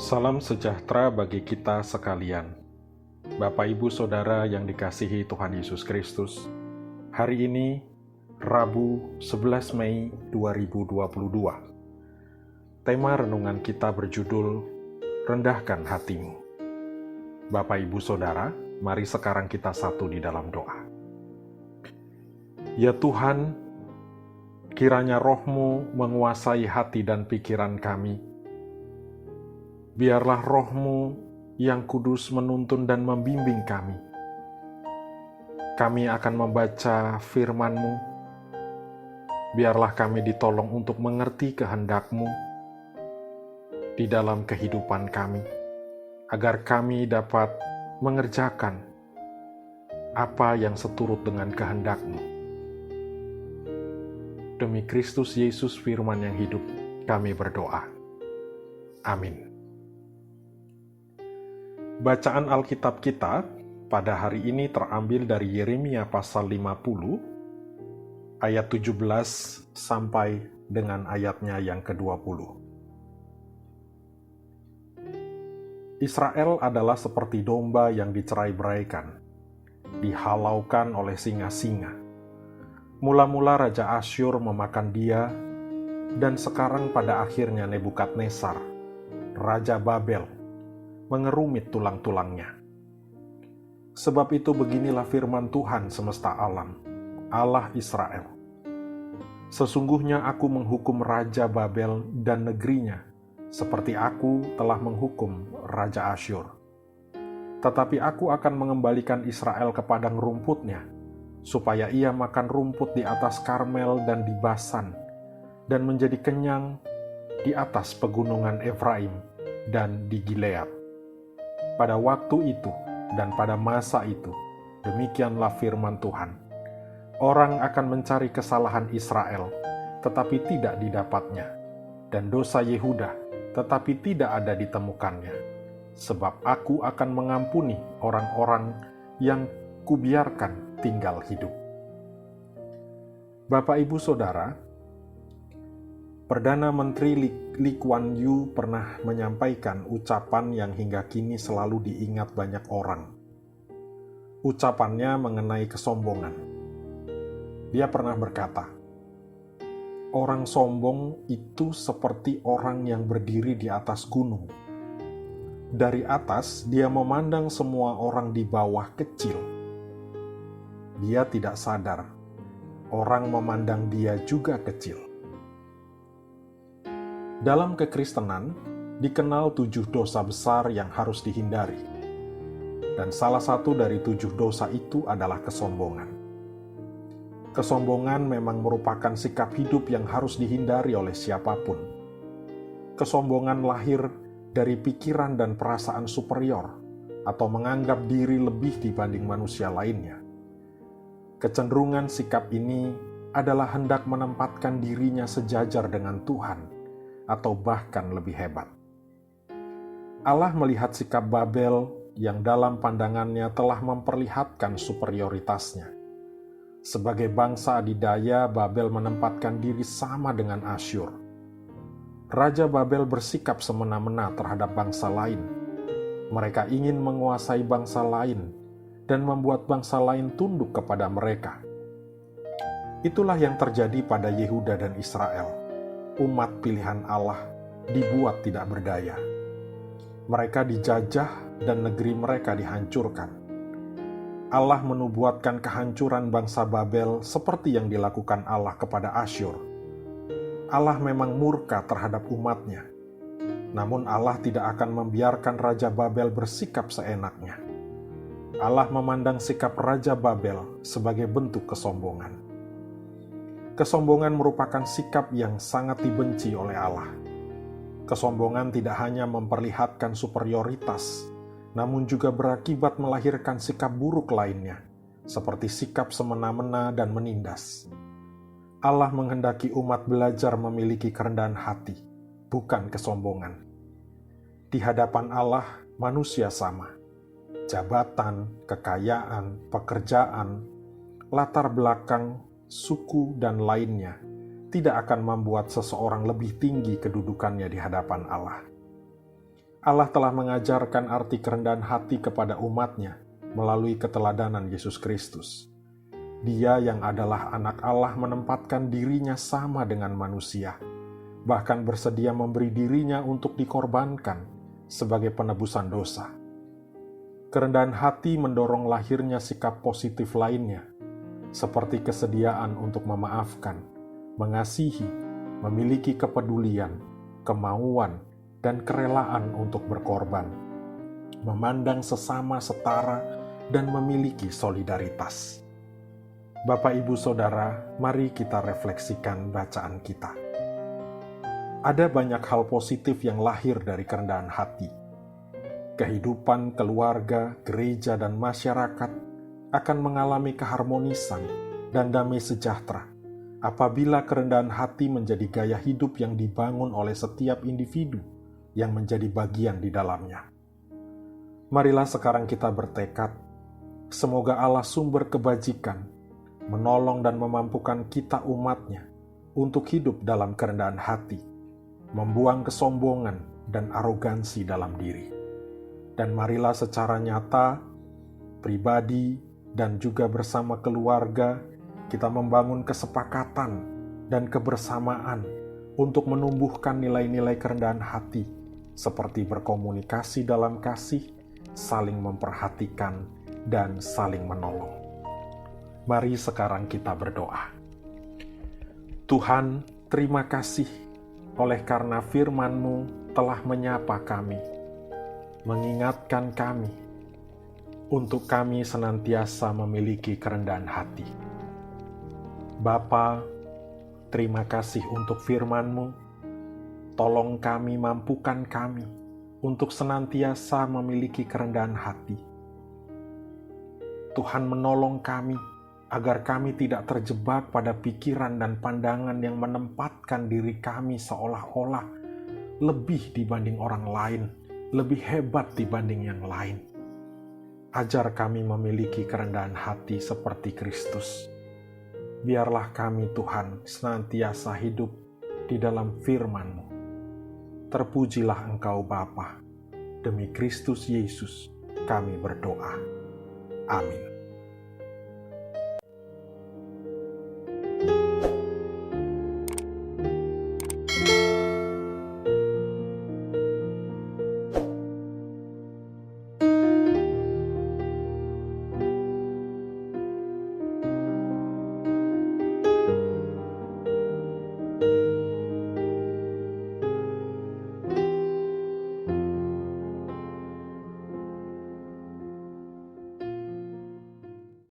Salam sejahtera bagi kita sekalian. Bapak, Ibu, Saudara yang dikasihi Tuhan Yesus Kristus. Hari ini, Rabu 11 Mei 2022. Tema renungan kita berjudul, Rendahkan Hatimu. Bapak, Ibu, Saudara, mari sekarang kita satu di dalam doa. Ya Tuhan, kiranya Roh-Mu menguasai hati dan pikiran kami. Biarlah Roh-Mu yang kudus menuntun dan membimbing kami. Kami akan membaca firman-Mu. Biarlah kami ditolong untuk mengerti kehendak-Mu di dalam kehidupan kami, agar kami dapat mengerjakan apa yang seturut dengan kehendak-Mu. Demi Kristus Yesus firman yang hidup, kami berdoa. Amin. Bacaan Alkitab kita pada hari ini terambil dari Yeremia pasal 50, ayat 17 sampai dengan ayatnya yang ke-20. Israel adalah seperti domba yang dicerai-beraikan, dihalaukan oleh singa-singa. Mula-mula Raja Asyur memakan dia, dan sekarang pada akhirnya Nebukadnezar, Raja Babel, mengerumit tulang-tulangnya. Sebab itu beginilah firman Tuhan semesta alam, Allah Israel. Sesungguhnya aku menghukum Raja Babel dan negerinya, seperti aku telah menghukum Raja Asyur. Tetapi aku akan mengembalikan Israel ke padang rumputnya, supaya ia makan rumput di atas Karmel dan di Basan, dan menjadi kenyang di atas pegunungan Efraim dan di Gilead. Pada waktu itu dan pada masa itu, demikianlah firman Tuhan. Orang akan mencari kesalahan Israel, tetapi tidak didapatnya, dan dosa Yehuda, tetapi tidak ada ditemukannya. Sebab aku akan mengampuni orang-orang yang kubiarkan tinggal hidup. Bapak, Ibu, Saudara, Perdana Menteri Lee Kuan Yew pernah menyampaikan ucapan yang hingga kini selalu diingat banyak orang. Ucapannya mengenai kesombongan. Dia pernah berkata, "Orang sombong itu seperti orang yang berdiri di atas gunung. Dari atas dia memandang semua orang di bawah kecil. Dia tidak sadar, orang memandang dia juga kecil." Dalam kekristenan, dikenal 7 dosa besar yang harus dihindari. Dan salah satu dari 7 dosa itu adalah kesombongan. Kesombongan memang merupakan sikap hidup yang harus dihindari oleh siapapun. Kesombongan lahir dari pikiran dan perasaan superior atau menganggap diri lebih dibanding manusia lainnya. Kecenderungan sikap ini adalah hendak menempatkan dirinya sejajar dengan Tuhan, atau bahkan lebih hebat. Allah melihat sikap Babel yang dalam pandangannya telah memperlihatkan superioritasnya. Sebagai bangsa adidaya, Babel menempatkan diri sama dengan Asyur. Raja Babel bersikap semena-mena terhadap bangsa lain. Mereka ingin menguasai bangsa lain dan membuat bangsa lain tunduk kepada mereka. Itulah yang terjadi pada Yehuda dan Israel. Umat pilihan Allah dibuat tidak berdaya. Mereka dijajah dan negeri mereka dihancurkan. Allah menubuatkan kehancuran bangsa Babel seperti yang dilakukan Allah kepada Asyur. Allah memang murka terhadap umatnya, namun Allah tidak akan membiarkan Raja Babel bersikap seenaknya. Allah memandang sikap Raja Babel sebagai bentuk kesombongan. Kesombongan merupakan sikap yang sangat dibenci oleh Allah. Kesombongan tidak hanya memperlihatkan superioritas, namun juga berakibat melahirkan sikap buruk lainnya, seperti sikap semena-mena dan menindas. Allah menghendaki umat belajar memiliki kerendahan hati, bukan kesombongan. Di hadapan Allah, manusia sama. Jabatan, kekayaan, pekerjaan, latar belakang, suku, dan lainnya tidak akan membuat seseorang lebih tinggi kedudukannya di hadapan Allah. Allah telah mengajarkan arti kerendahan hati kepada umat-Nya melalui keteladanan Yesus Kristus. Dia yang adalah anak Allah menempatkan dirinya sama dengan manusia, bahkan bersedia memberi dirinya untuk dikorbankan sebagai penebusan dosa. Kerendahan hati mendorong lahirnya sikap positif lainnya, seperti kesediaan untuk memaafkan, mengasihi, memiliki kepedulian, kemauan, dan kerelaan untuk berkorban, memandang sesama setara, dan memiliki solidaritas. Bapak, Ibu, Saudara, mari kita refleksikan bacaan kita. Ada banyak hal positif yang lahir dari kerendahan hati. Kehidupan keluarga, gereja, dan masyarakat akan mengalami keharmonisan dan damai sejahtera apabila kerendahan hati menjadi gaya hidup yang dibangun oleh setiap individu yang menjadi bagian di dalamnya. Marilah sekarang kita bertekad, semoga Allah sumber kebajikan menolong dan memampukan kita umat-Nya untuk hidup dalam kerendahan hati, membuang kesombongan dan arogansi dalam diri. Dan marilah secara nyata, pribadi, dan juga bersama keluarga, kita membangun kesepakatan dan kebersamaan untuk menumbuhkan nilai-nilai kerendahan hati, seperti berkomunikasi dalam kasih, saling memperhatikan, dan saling menolong. Mari sekarang kita berdoa. Tuhan, terima kasih oleh karena firman-Mu telah menyapa kami, mengingatkan kami, untuk kami senantiasa memiliki kerendahan hati. Bapa, terima kasih untuk firman-Mu. Tolong kami, mampukan kami untuk senantiasa memiliki kerendahan hati. Tuhan menolong kami agar kami tidak terjebak pada pikiran dan pandangan yang menempatkan diri kami seolah-olah lebih dibanding orang lain, lebih hebat dibanding yang lain. Ajar kami memiliki kerendahan hati seperti Kristus. Biarlah kami, Tuhan, senantiasa hidup di dalam firman-Mu. Terpujilah Engkau Bapa. Demi Kristus Yesus kami berdoa. Amin.